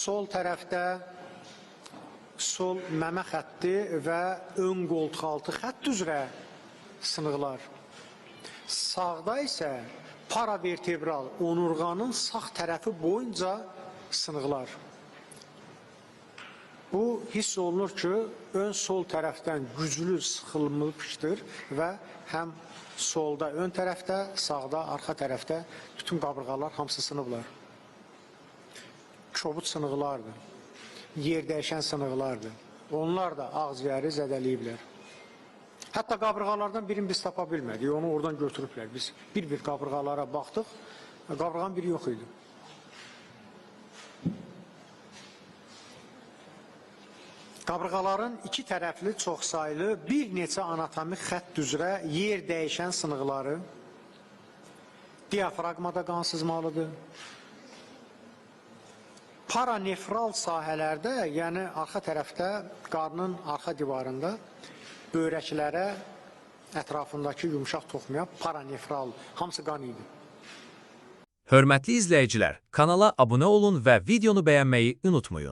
sol tərəfdə sol məmə xətti və ön qoltuqaltı xətt üzrə sınıqlar. Sağda isə paravertebral onurğanın sağ tərəfi boyunca sınıqlar. Bu hiss olunur ki, ön sol tərəfdən güclü sıxılmışdır və həm solda ön tərəfdə, sağda, arxa tərəfdə bütün qabırğalar hamısı sınıblar. Kobud sınıqlardır, yer dəyişən sınıqlardır. Onlar da ağciyəri zədələyiblər. Hətta qabırğalardan birini biz tapa bilmədik, onu oradan götürüblər. Biz bir-bir qabırğalara baxdıq, qabırğanın biri yox idi. Qabırğaların iki tərəfli çoxsaylı bir neçə anatomik xətt üzrə yer dəyişən sınıqları diafraqmada qan sızmalıdır. Paranefral sahələrdə, yəni arxa tərəfdə, qarnın arxa divarında böyrəklərə ətrafındakı yumuşaq toxumaya paranefral, hamısı qan idi. Hörmətli izləyicilər, kanala abunə olun və videonu bəyənməyi unutmayın.